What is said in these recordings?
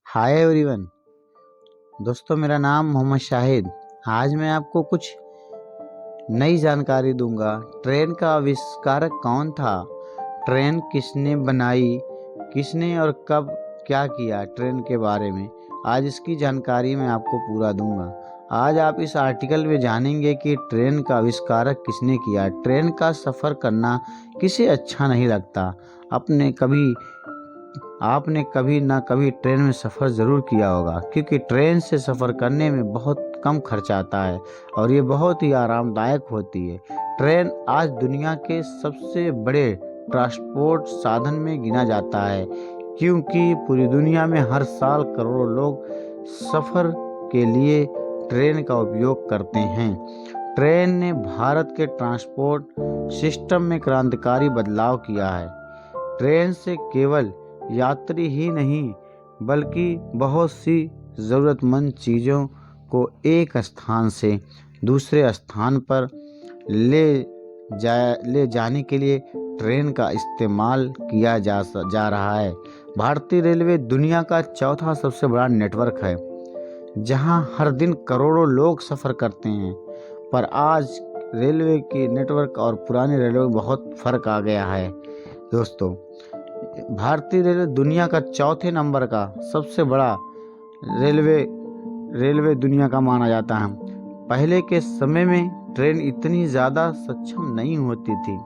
Hi everyone. दोस्तों, मेरा नाम मोहम्मद शाहिद। आज मैं आपको कुछ नई जानकारी दूंगा। ट्रेन का आविष्कारक कौन था, ट्रेन किसने बनाई, किसने और कब क्या किया, ट्रेन के बारे में आज इसकी जानकारी मैं आपको पूरा दूंगा। आज आप इस आर्टिकल में जानेंगे कि ट्रेन का आविष्कारक किसने किया। ट्रेन का सफ़र करना किसे अच्छा नहीं लगता। आपने कभी ना कभी ट्रेन में सफ़र ज़रूर किया होगा, क्योंकि ट्रेन से सफ़र करने में बहुत कम खर्च आता है और ये बहुत ही आरामदायक होती है। ट्रेन आज दुनिया के सबसे बड़े ट्रांसपोर्ट साधन में गिना जाता है, क्योंकि पूरी दुनिया में हर साल करोड़ों लोग सफ़र के लिए ट्रेन का उपयोग करते हैं। ट्रेन ने भारत के ट्रांसपोर्ट सिस्टम में क्रांतिकारी बदलाव किया है। ट्रेन से केवल यात्री ही नहीं, बल्कि बहुत सी ज़रूरतमंद चीज़ों को एक स्थान से दूसरे स्थान पर ले जाने के लिए ट्रेन का इस्तेमाल किया जा रहा है। भारतीय रेलवे दुनिया का चौथा सबसे बड़ा नेटवर्क है, जहां हर दिन करोड़ों लोग सफ़र करते हैं। पर आज रेलवे के नेटवर्क और पुराने रेलवे में बहुत फ़र्क आ गया है। दोस्तों, भारतीय रेलवे दुनिया का चौथे नंबर का सबसे बड़ा रेलवे दुनिया का माना जाता है। पहले के समय में ट्रेन इतनी ज़्यादा सक्षम नहीं होती थी,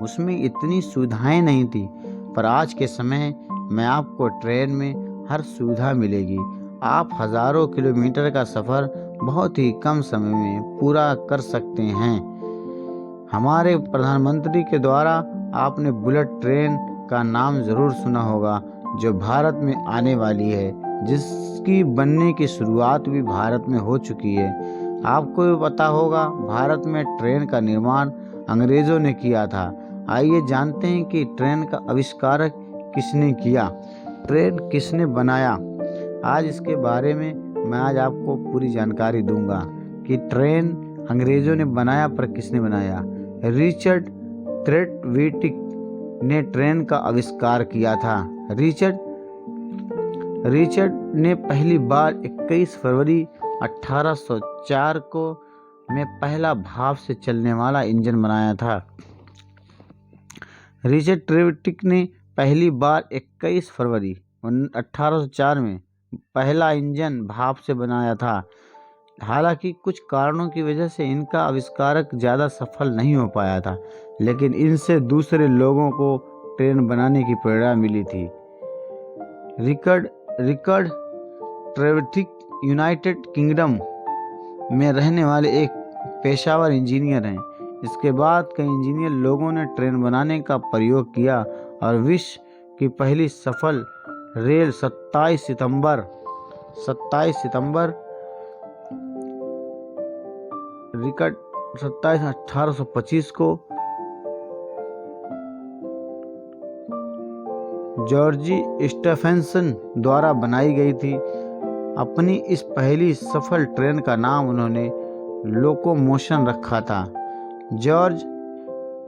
उसमें इतनी सुविधाएं नहीं थी, पर आज के समय में आपको ट्रेन में हर सुविधा मिलेगी। आप हज़ारों किलोमीटर का सफ़र बहुत ही कम समय में पूरा कर सकते हैं। हमारे प्रधानमंत्री के द्वारा आपने बुलेट ट्रेन का नाम ज़रूर सुना होगा, जो भारत में आने वाली है, जिसकी बनने की शुरुआत भी भारत में हो चुकी है। आपको भी पता होगा, भारत में ट्रेन का निर्माण अंग्रेज़ों ने किया था। आइए जानते हैं कि ट्रेन का आविष्कारक किसने किया, ट्रेन किसने बनाया। आज इसके बारे में मैं आज आपको पूरी जानकारी दूंगा कि ट्रेन अंग्रेज़ों ने बनाया, पर किसने बनाया। रिचर्ड थ्रेटविटिक ने ट्रेन का आविष्कार किया था। रिचर्ड ने पहली बार 21 फरवरी 1804 को में पहला भाप से चलने वाला इंजन बनाया था। रिचर्ड थ्रेटविटिक ने पहली बार 21 फरवरी 1804 में पहला इंजन भाप से बनाया था। हालांकि कुछ कारणों की वजह से इनका आविष्कारक ज़्यादा सफल नहीं हो पाया था, लेकिन इनसे दूसरे लोगों को ट्रेन बनाने की प्रेरणा मिली थी। रिचर्ड थ्रेटविटिक यूनाइटेड किंगडम में रहने वाले एक पेशेवर इंजीनियर हैं। इसके बाद कई इंजीनियर लोगों ने ट्रेन बनाने का प्रयोग किया और विश्व की पहली सफल रेल 27 सितंबर 1825 को जॉर्ज स्टेफेंसन द्वारा बनाई गई थी। अपनी इस पहली सफल ट्रेन का नाम उन्होंने लोकोमोशन रखा था। जॉर्ज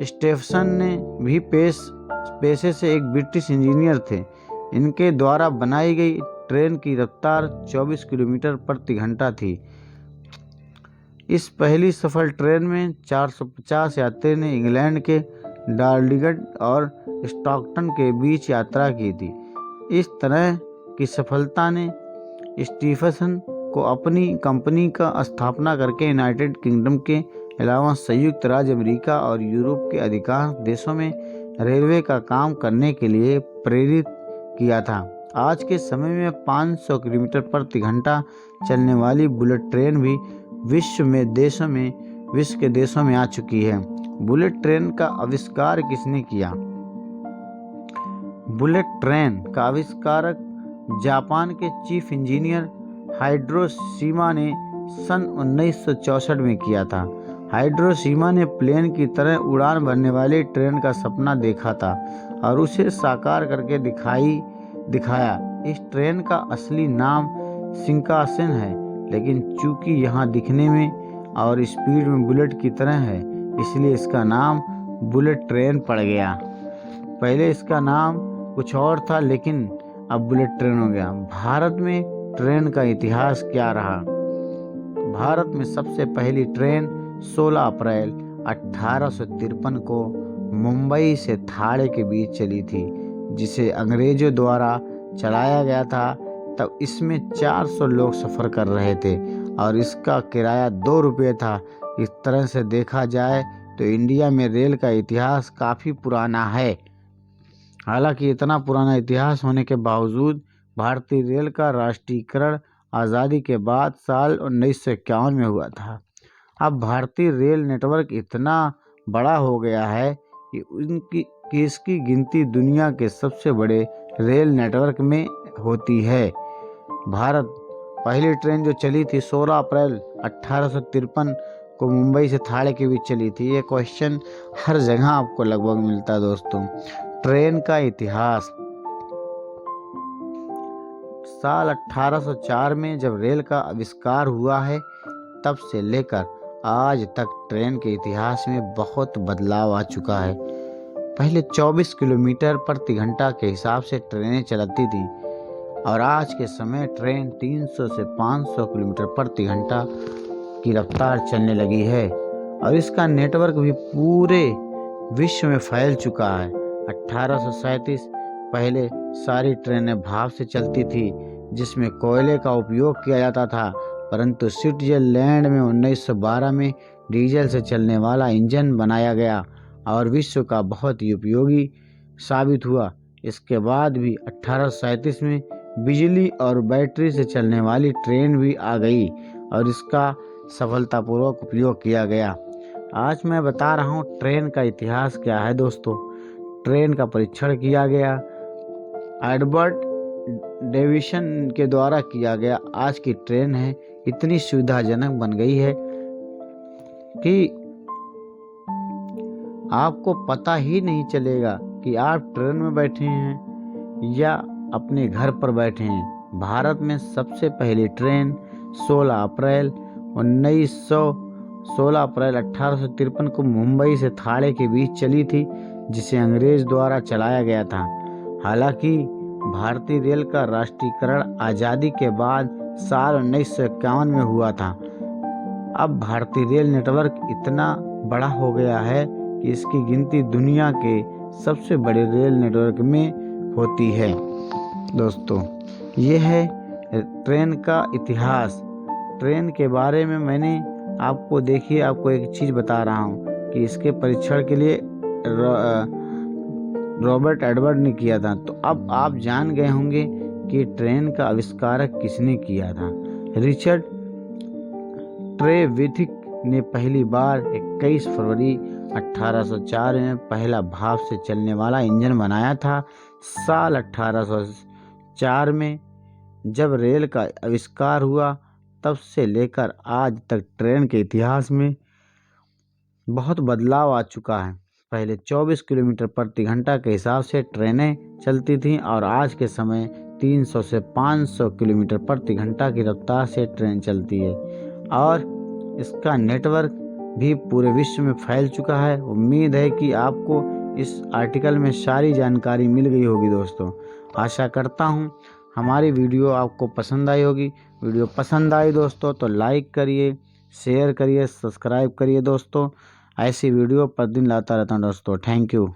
स्टेफेंसन ने भी पेशे से एक ब्रिटिश इंजीनियर थे। इनके द्वारा बनाई गई ट्रेन की रफ्तार 24 किलोमीटर प्रति घंटा थी। इस पहली सफल ट्रेन में 450 यात्री ने इंग्लैंड के डार्डिगन और स्टॉकटन के बीच यात्रा की थी। इस तरह की सफलता ने स्टीफेंसन को अपनी कंपनी का स्थापना करके यूनाइटेड किंगडम के अलावा संयुक्त राज्य अमेरिका और यूरोप के अधिकांश देशों में रेलवे का काम करने के लिए प्रेरित किया था। आज के समय में 500 किलोमीटर प्रति घंटा चलने वाली बुलेट ट्रेन भी विश्व के देशों में आ चुकी है। बुलेट ट्रेन का आविष्कार किसने किया। बुलेट ट्रेन का आविष्कारक जापान के चीफ इंजीनियर हाइरोशिमा ने सन 1964 में किया था। हाइरोशिमा ने प्लेन की तरह उड़ान भरने वाली ट्रेन का सपना देखा था और उसे साकार करके दिखाया। इस ट्रेन का असली नाम शिंकानसेन है, लेकिन चूंकि यहाँ दिखने में और स्पीड में बुलेट की तरह है, इसलिए इसका नाम बुलेट ट्रेन पड़ गया। पहले इसका नाम कुछ और था, लेकिन अब बुलेट ट्रेन हो गया। भारत में ट्रेन का इतिहास क्या रहा? भारत में सबसे पहली ट्रेन 16 अप्रैल 1853 को मुंबई से थाने के बीच चली थी, जिसे अंग्रेजों द्वारा चलाया गया था। तब इसमें 400 लोग सफ़र कर रहे थे और इसका किराया 2 रुपये था। इस तरह से देखा जाए तो इंडिया में रेल का इतिहास काफ़ी पुराना है। हालांकि इतना पुराना इतिहास होने के बावजूद भारतीय रेल का राष्ट्रीयकरण आज़ादी के बाद साल 1951 में हुआ था। अब भारतीय रेल नेटवर्क इतना बड़ा हो गया है कि इसकी गिनती दुनिया के सबसे बड़े रेल नेटवर्क में होती है। भारत पहली ट्रेन जो चली थी 16 अप्रैल 1853 को मुंबई से थाने के बीच चली थी। ये क्वेश्चन हर जगह आपको लगभग मिलता है दोस्तों। ट्रेन का इतिहास, साल 1804 में जब रेल का आविष्कार हुआ है, तब से लेकर आज तक ट्रेन के इतिहास में बहुत बदलाव आ चुका है। पहले 24 किलोमीटर प्रति घंटा के हिसाब से ट्रेनें चलती थी और आज के समय ट्रेन 300 से 500 किलोमीटर प्रति घंटा की रफ्तार चलने लगी है और इसका नेटवर्क भी पूरे विश्व में फैल चुका है। 1837 पहले सारी ट्रेनें भाप से चलती थी, जिसमें कोयले का उपयोग किया जाता था, परंतु स्विट्जरलैंड में 1912 में डीजल से चलने वाला इंजन बनाया गया और विश्व का बहुत ही उपयोगी साबित हुआ। इसके बाद भी 1837 में बिजली और बैटरी से चलने वाली ट्रेन भी आ गई और इसका सफलतापूर्वक उपयोग किया गया। आज मैं बता रहा हूँ ट्रेन का इतिहास क्या है दोस्तों। ट्रेन का परीक्षण किया गया एडवर्ड डेविसन के द्वारा किया गया। आज की ट्रेन है इतनी सुविधाजनक बन गई है कि आपको पता ही नहीं चलेगा कि आप ट्रेन में बैठे हैं या अपने घर पर बैठे हैं। भारत में सबसे पहली ट्रेन 16 अप्रैल 1853 को मुंबई से थाने के बीच चली थी, जिसे अंग्रेज द्वारा चलाया गया था। हालांकि भारतीय रेल का राष्ट्रीयकरण आज़ादी के बाद साल 1951 में हुआ था। अब भारतीय रेल नेटवर्क इतना बड़ा हो गया है कि इसकी गिनती दुनिया के सबसे बड़े रेल नेटवर्क में होती है। दोस्तों, ये है ट्रेन का इतिहास। ट्रेन के बारे में मैंने आपको एक चीज़ बता रहा हूँ कि इसके परीक्षण के लिए रॉबर्ट एडवर्ड ने किया था। तो अब आप जान गए होंगे कि ट्रेन का आविष्कारक किसने किया था। रिचर्ड ट्रेविथिक ने पहली बार 21 फरवरी 1804 में पहला भाप से चलने वाला इंजन बनाया था। साल 1804 में जब रेल का आविष्कार हुआ, तब से लेकर आज तक ट्रेन के इतिहास में बहुत बदलाव आ चुका है। पहले 24 किलोमीटर प्रति घंटा के हिसाब से ट्रेनें चलती थीं और आज के समय 300 से 500 किलोमीटर प्रति घंटा की रफ्तार से ट्रेन चलती है और इसका नेटवर्क भी पूरे विश्व में फैल चुका है। उम्मीद है कि आपको इस आर्टिकल में सारी जानकारी मिल गई होगी दोस्तों। आशा करता हूँ हमारी वीडियो आपको पसंद आई होगी। वीडियो पसंद आई दोस्तों तो लाइक करिए, शेयर करिए, सब्सक्राइब करिए दोस्तों। ऐसी वीडियो प्रतिदिन लाता रहता हूँ दोस्तों। Thank you.